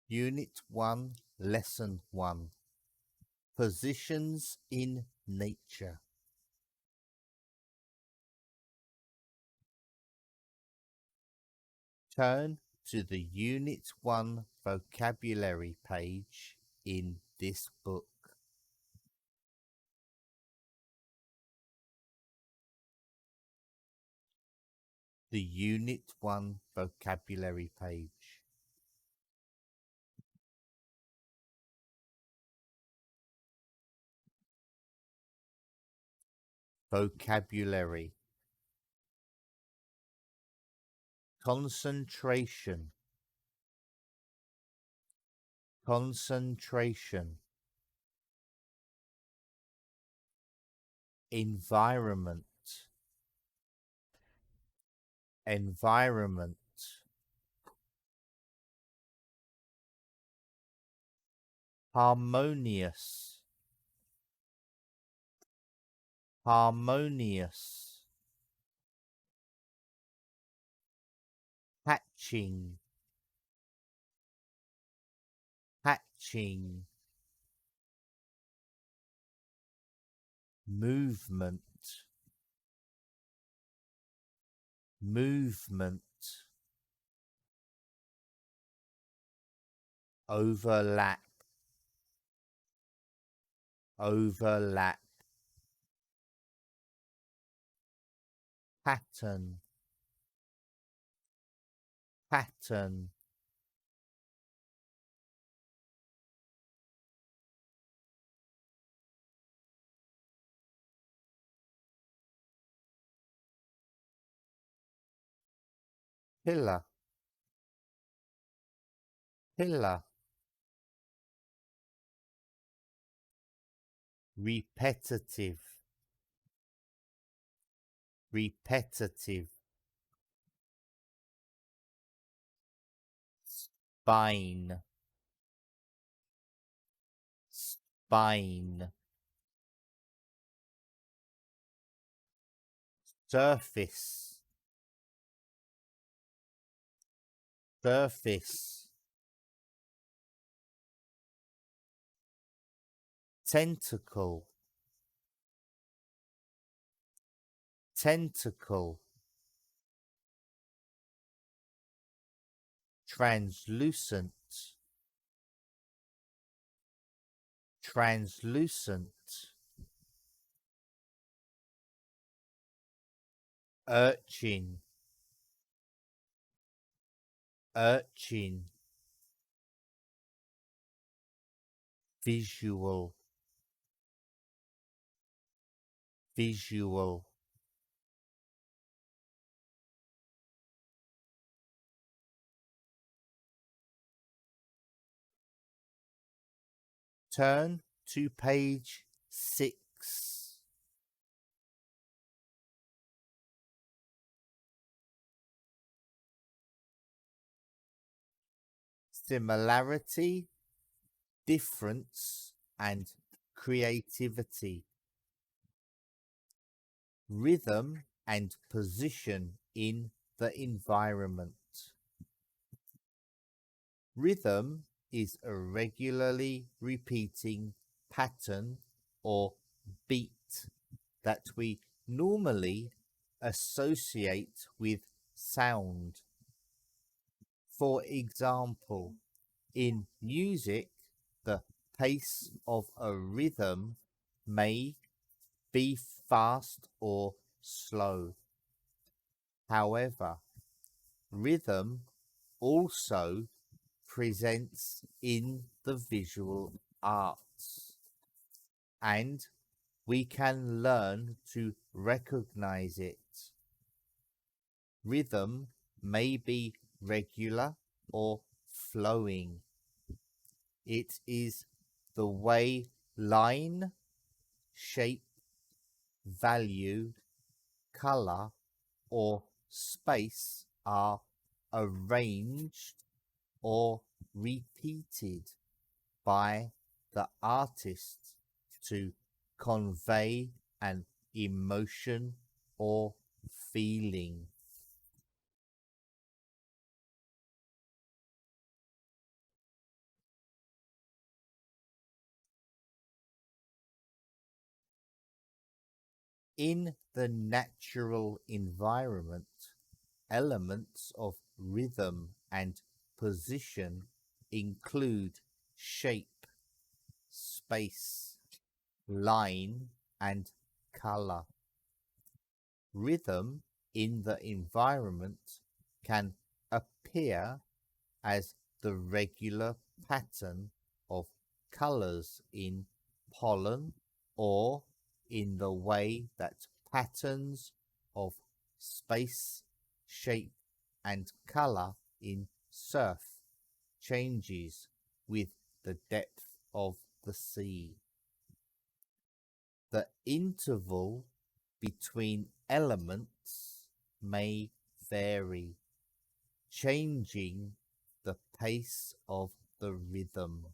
Unit 1, Lesson 1. Positions in Nature. Turn to the Unit 1 vocabulary page in this book. The Unit 1 vocabulary page. Vocabulary. Concentration. Concentration. Environment. Environment. Harmonious. Harmonious. Hatching. Hatching. Movement. Movement. Overlap. Overlap. Pattern. Pattern. Pillar. Pillar. Repetitive. Repetitive. Spine. Spine. Surface. Surface. Tentacle. Tentacle. Translucent. Translucent. Urchin. Urchin. Visual. Visual. Turn to page 6. Similarity, difference, and creativity. Rhythm and position in the environment. Rhythm is a regularly repeating pattern or beat that we normally associate with sound. For example, in music, the pace of a rhythm may be fast or slow. However, rhythm also presents in the visual arts, and we can learn to recognize it. Rhythm may be regular or flowing. It is the way line, shape, value, color, or space are arranged or repeated by the artist to convey an emotion or feeling. In the natural environment, elements of rhythm and position include shape, space, line, and color. Rhythm in the environment can appear as the regular pattern of colors in pollen, or in the way that patterns of space, shape, and color in surf changes with the depth of the sea. The interval between elements may vary, changing the pace of the rhythm.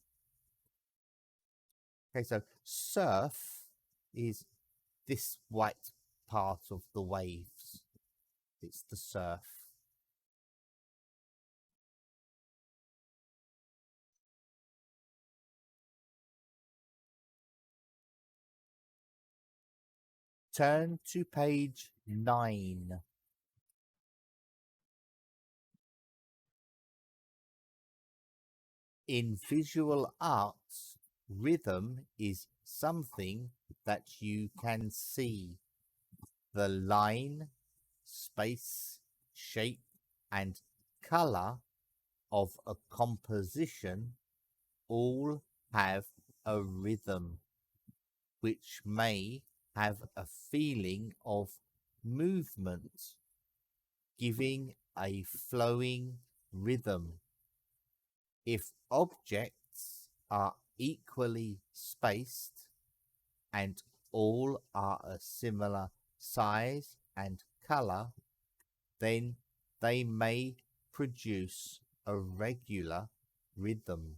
Okay, so surf is this white part of the waves. It's the surf. Turn to page 9. In visual arts, rhythm is something that you can see. The line, space, shape, and color of a composition all have a rhythm, which may have a feeling of movement, giving a flowing rhythm. If objects are equally spaced and all are a similar size and color, then they may produce a regular rhythm.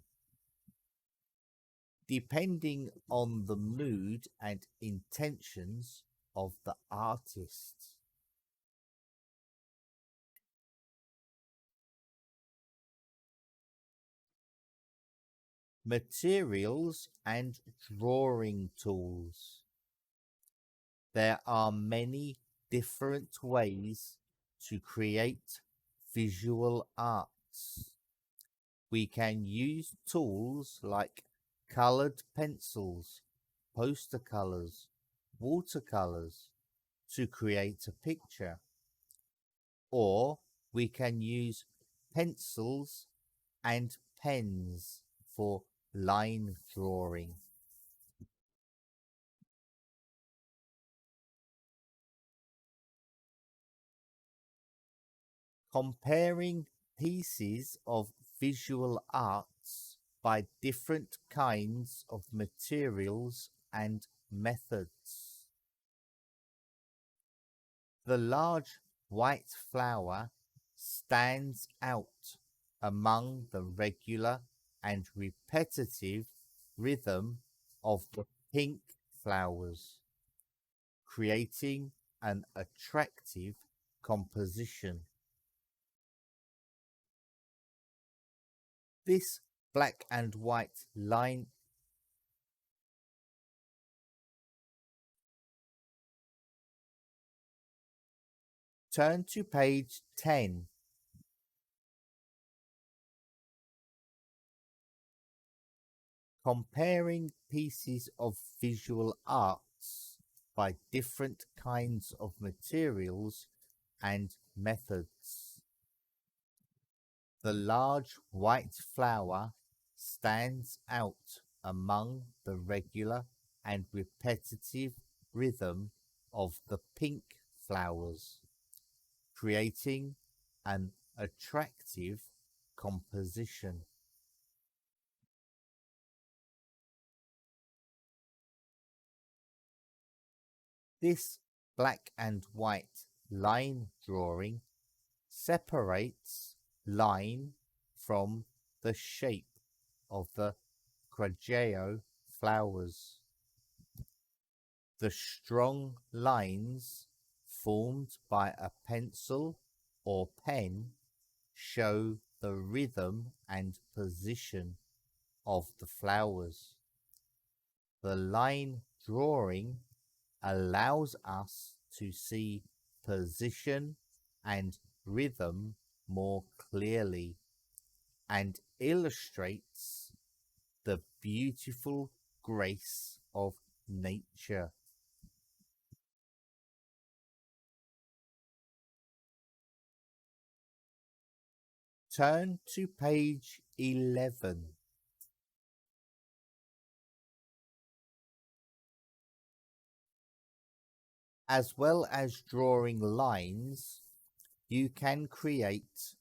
Depending on the mood and intentions of the artist. Materials and drawing tools. There are many different ways to create visual arts. We can use tools like colored pencils, poster colors, watercolors to create a picture, or we can use pencils and pens for line drawing. Comparing pieces of visual arts by different kinds of materials and methods. The large white flower stands out among the regular and repetitive rhythm of the pink flowers, creating an attractive composition. This black and white line. Turn to page 10. Comparing pieces of visual arts by different kinds of materials and methods. The large white flower stands out among the regular and repetitive rhythm of the pink flowers, creating an attractive composition. This black and white line drawing separates line from the shape of the Crageo flowers. The strong lines formed by a pencil or pen show the rhythm and position of the flowers. The line drawing allows us to see position and rhythm more clearly and illustrates the beautiful grace of nature. Turn to page 11. As well as drawing lines, you can create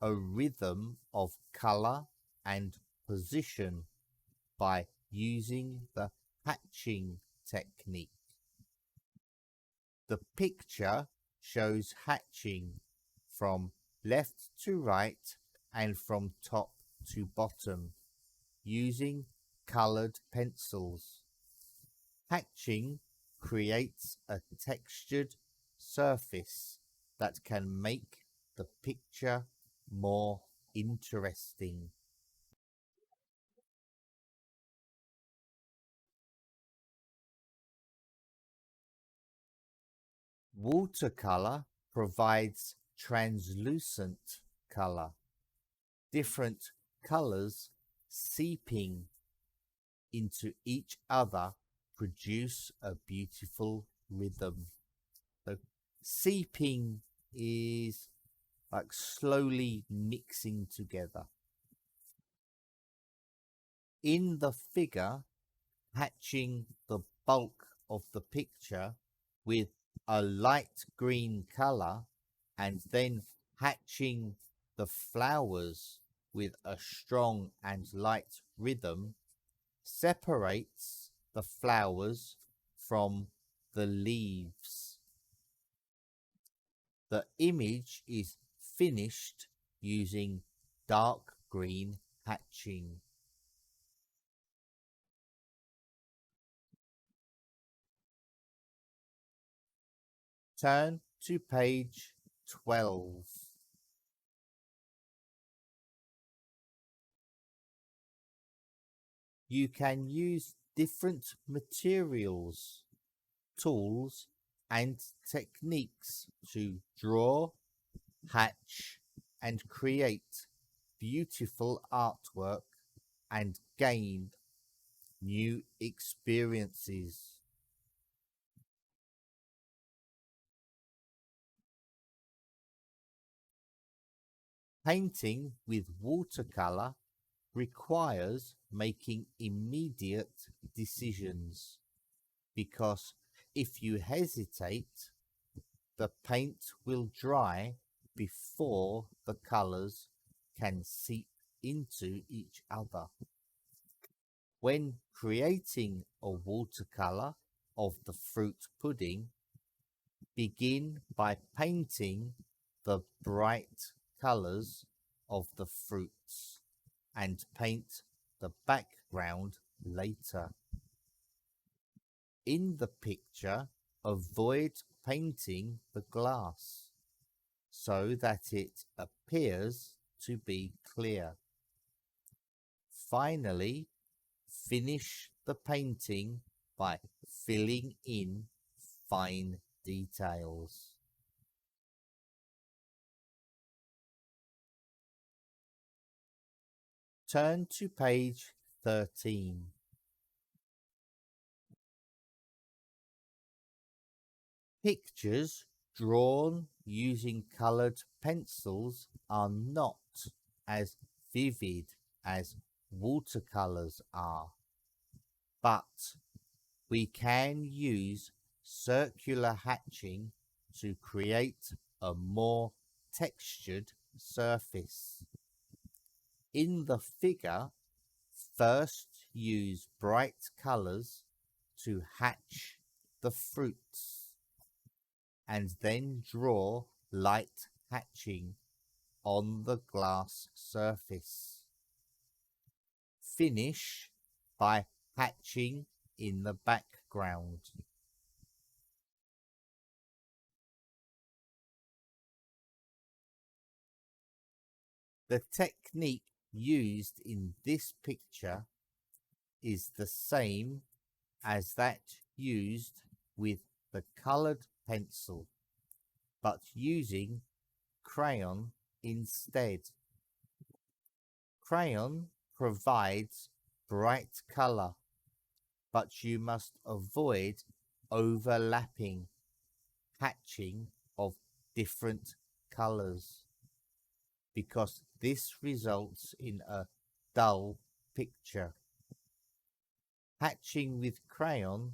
a rhythm of color and position by using the hatching technique. The picture shows hatching from left to right and from top to bottom using colored pencils. Hatching creates a textured surface that can make the picture more interesting. Watercolor provides translucent color, different colors seeping into each other produce a beautiful rhythm. So seeping is like slowly mixing together. In the figure, hatching the bulk of the picture with a light green color and then hatching the flowers with a strong and light rhythm separates the flowers from the leaves. The image is finished using dark green hatching. Turn to page 12. You can use different materials, tools, and techniques to draw, hatch, and create beautiful artwork and gain new experiences. Painting with watercolor requires making immediate decisions because if you hesitate, the paint will dry before the colors can seep into each other. When creating a watercolor of the fruit pudding, begin by painting the bright colors of the fruits and paint the background later. In the picture, avoid painting the glass so that it appears to be clear. Finally, finish the painting by filling in fine details. Turn to page 13. Pictures drawn using colored pencils are not as vivid as watercolors are, but we can use circular hatching to create a more textured surface. In the figure, first use bright colors to hatch the fruits and then draw light hatching on the glass surface. Finish by hatching in the background. The technique used in this picture is the same as that used with the coloured pencil, but using crayon instead. Crayon provides bright colour, but you must avoid overlapping, hatching of different colours, because this results in a dull picture. Hatching with crayon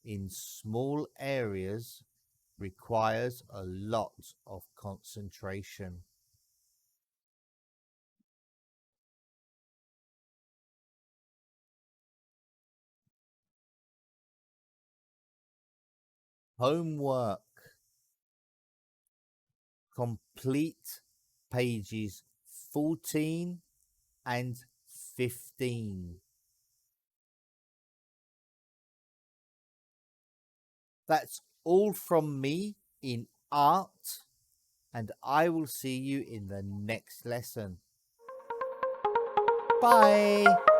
in small areas requires a lot of concentration. Homework. Complete pages 14 and 15. That's all from me in art, and I will see you in the next lesson. Bye.